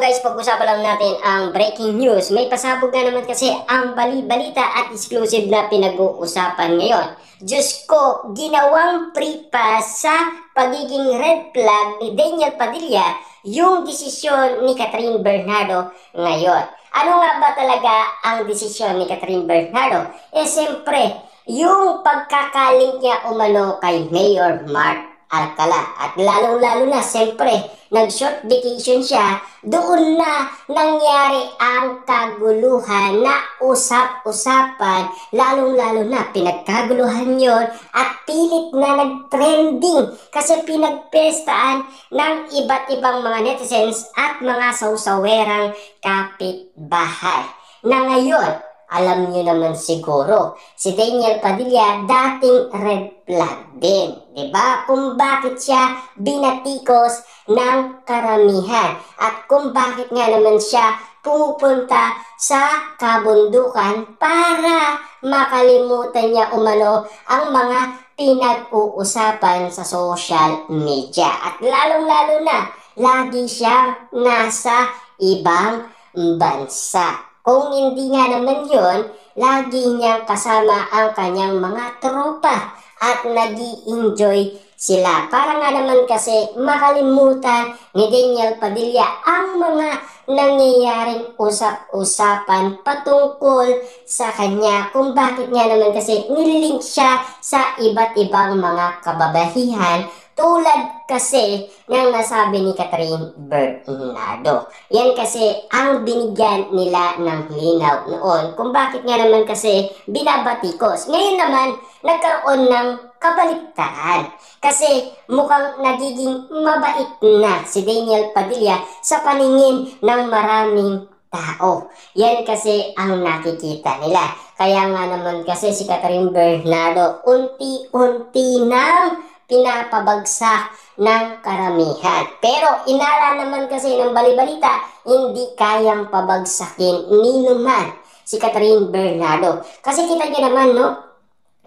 guys, pag-usapan lang natin ang breaking news. May pasabog na naman kasi ang bali-balita at exclusive na pinag-uusapan ngayon. Diyos ko, ginawang pre-pass sa pagiging red flag ni Daniel Padilla yung desisyon ni Catherine Bernardo ngayon. Ano nga ba talaga ang desisyon ni Catherine Bernardo? Siyempre, yung pagkakalink niya umano kay Mayor Mark Alcala. At lalong-lalo na, siyempre, nag-short vacation siya, doon na nangyari ang kaguluhan na usap-usapan, lalong-lalo na pinagkaguluhan yon at pilit na nag-trending kasi pinagpestaan ng iba't ibang mga netizens at mga sausawerang kapitbahay. Na ngayon, alam niyo naman siguro, si Daniel Padilla dating red flag din, di ba? Kung bakit siya binatikos ng karamihan at kung bakit nga naman siya pumupunta sa kabundukan para makalimutan niya umano ang mga pinag-uusapan sa social media. At lalong-lalo na, lagi siyang nasa ibang bansa. Kung hindi nga naman yun, lagi niyang kasama ang kanyang mga tropa at nag-i-enjoy sila. Para nga naman kasi makalimutan ni Daniel Padilla ang mga nangyayaring usap-usapan patungkol sa kanya. Kung bakit nga naman kasi nililink siya sa iba't ibang mga kababaihan tulad kasi ng nasabi ni Catherine Bernardo. Yan kasi ang binigyan nila ng linaw noon kung bakit nga naman kasi binabatikos. Ngayon naman, nagkaroon ng kabaliktaran kasi mukhang nagiging mabait na si Daniel Padilla sa paningin ng maraming tao. Yan kasi ang nakikita nila. Kaya nga naman kasi si Catherine Bernardo unti-unti nang pinapabagsak ng karamihan. Pero inala naman kasi ng balibalita, hindi kayang pabagsakin ni naman si Catherine Bernardo. Kasi kita niyo naman, no?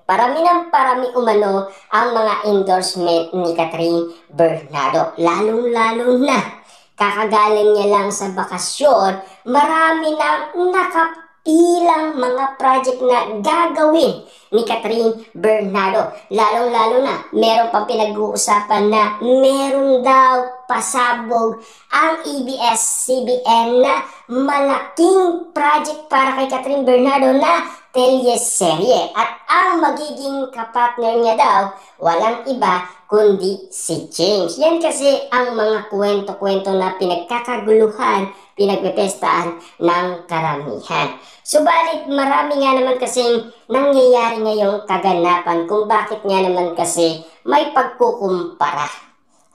Parami ng parami umano ang mga endorsement ni Catherine Bernardo. Lalong-lalo na, kakagaling niya lang sa bakasyon, marami na nakapilang mga project na gagawin ni Catherine Bernardo. Lalong-lalo na, meron pang pinag-uusapan na meron daw pasabog ang ABS-CBN na malaking project para kay Catherine Bernardo na teleserye. At ang magiging kapartner niya daw, walang iba kundi si James. Yan kasi ang mga kwento-kwento na pinagkakaguluhan, pinagpepestaan ng karamihan. Subalit marami nga naman kasing nangyayari ngayong kaganapan kung bakit nga naman kasi may pagkukumpara.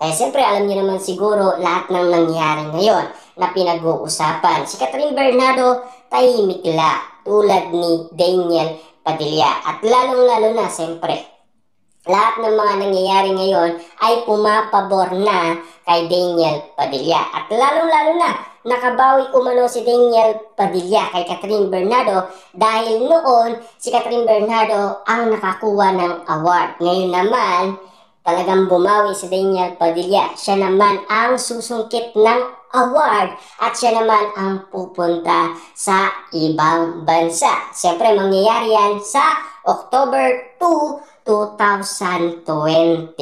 Siyempre alam niyo naman siguro lahat ng nangyayari ngayon na pinag-uusapan. Si Catherine Bernardo tahimik lang tulad ni Daniel Padilla. At lalong-lalo na siyempre, lahat ng mga nangyayari ngayon ay pumapabor na kay Daniel Padilla. At lalong-lalo na, nakabawi umano si Daniel Padilla kay Catherine Bernardo dahil noon si Catherine Bernardo ang nakakuha ng award. Ngayon naman, talagang bumawi si Daniel Padilla. Siya naman ang susungkit ng award at siya naman ang pupunta sa ibang bansa. Siyempre, mangyayari yan sa October 2, 2025.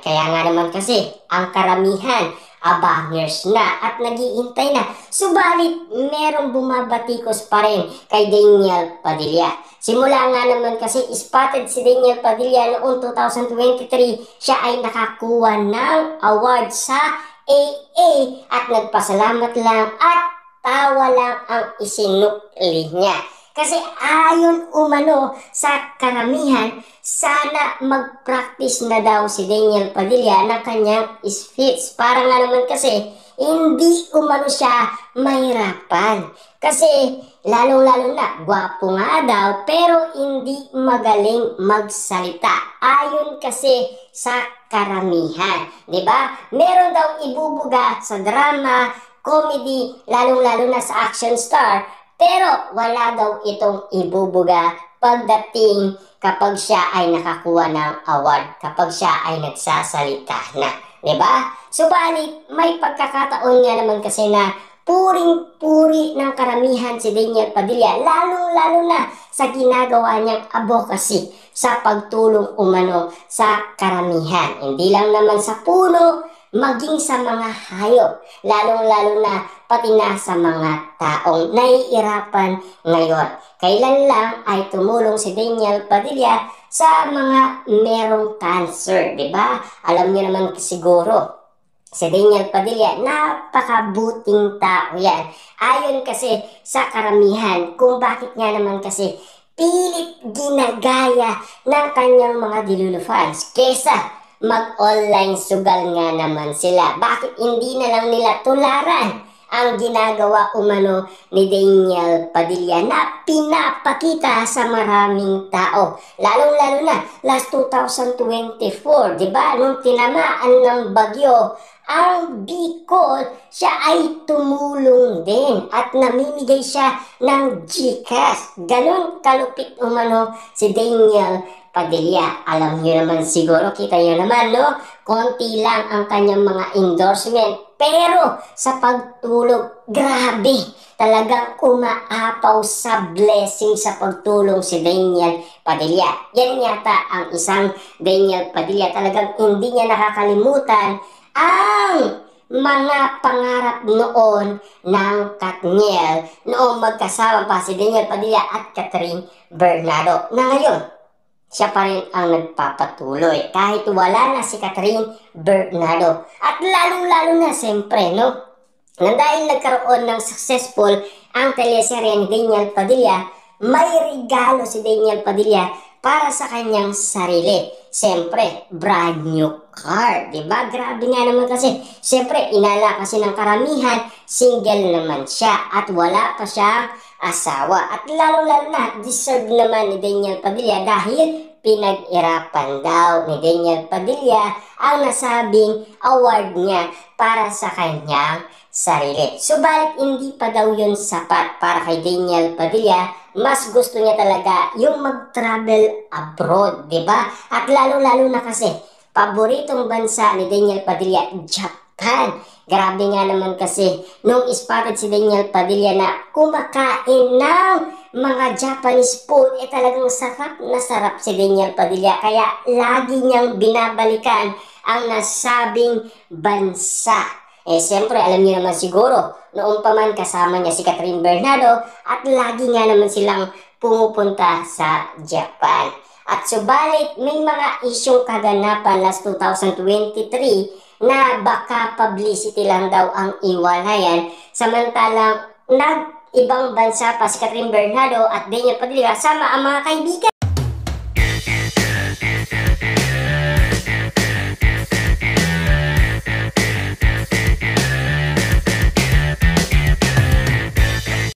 Kaya nga naman kasi, ang karamihan, abangers na at nag-iintay na. Subalit, merong bumabatikos pa rin kay Daniel Padilla. Simula nga naman kasi spotted si Daniel Padilla noong 2023, siya ay nakakuha ng award sa AA at nagpasalamat lang at tawa lang ang isinukli niya. Kasi ayon umano sa karamihan, sana mag-practice na daw si Daniel Padilla ng kanyang speech. Para nga naman kasi hindi umano siya mahirapan. Kasi lalong-lalo na, gwapo nga daw pero hindi magaling magsalita. Ayon kasi sa karamihan, di ba? Meron daw ibubuga sa drama, comedy, lalong-lalo na sa action star. Pero wala daw itong ibubuga pagdating kapag siya ay nakakuha ng award, kapag siya ay nagsasalita na. Diba? Subalit, may pagkakataon nga naman kasi na puring-puri ng karamihan si Daniel Padilla, lalo-lalo na sa ginagawa niyang advocacy sa pagtulong umano sa karamihan. Hindi lang naman sa puno, maging sa mga hayop, lalong-lalo na pati na sa mga taong naiirapan ngayon. Kailan lang ay tumulong si Daniel Padilla sa mga merong cancer, di ba? Alam niyo naman siguro, si Daniel Padilla, napakabuting tao yan. Ayon kasi sa karamihan kung bakit nga naman kasi pilit ginagaya ng kanyang mga dilulu fans kesa mag-online sugal nga naman sila. Bakit hindi na lang nila tularan ang ginagawa umano ni Daniel Padilla na pinapakita sa maraming tao? Lalong-lalo na last 2024, di ba? Nung tinamaan ng bagyo ang Bicol, siya ay tumulong din at namimigay siya ng GCash. Ganon kalupit umano si Daniel Padilla. Alam niyo naman siguro, kita niyo naman, no? Konti lang ang kanyang mga endorsement. Pero sa pagtulog, grabe, talagang umaapaw sa blessing sa pagtulong si Daniel Padilla. Yan yata ang isang Daniel Padilla. Talagang hindi niya nakakalimutan ang mga pangarap noon ng Katniel noong magkasama pa si Daniel Padilla at Catherine Bernardo, na ngayon siya pa rin ang nagpapatuloy kahit wala na si Catherine Bernardo. At lalong-lalo na siyempre, no, na dahil nagkaroon ng successful ang teleserye ni Daniel Padilla, may regalo si Daniel Padilla para sa kanyang sarili. Siyempre, brand new car, diba? Grabe nga naman kasi, siyempre, inala kasi ng karamihan, single naman siya at wala pa siyang asawa. At lalo-lalo na, deserve naman ni Daniel Padilla dahil pinag-irapan daw ni Daniel Padilla ang nasabing award niya para sa kanyang sarili. Subalit hindi pa daw yun sapat para kay Daniel Padilla. Mas gusto niya talaga yung mag-travel abroad, di ba? At lalo-lalo na kasi, paboritong bansa ni Daniel Padilla, Japan. Grabe nga naman kasi, nung spotted si Daniel Padilla na kumakain ng mga Japanese food, talagang sarap na sarap si Daniel Padilla. Kaya lagi niyang binabalikan ang nasabing bansa. Siyempre, alam niyo naman siguro, noong pa man kasama niya si Catherine Bernardo at lagi nga naman silang pumupunta sa Japan. At subalit, may mga isyong kaganapan last 2023 na baka publicity lang daw ang iwalayan, samantalang nag-ibang bansa pa si Catherine Bernardo at Daniel Padilla sama ang mga kaibigan.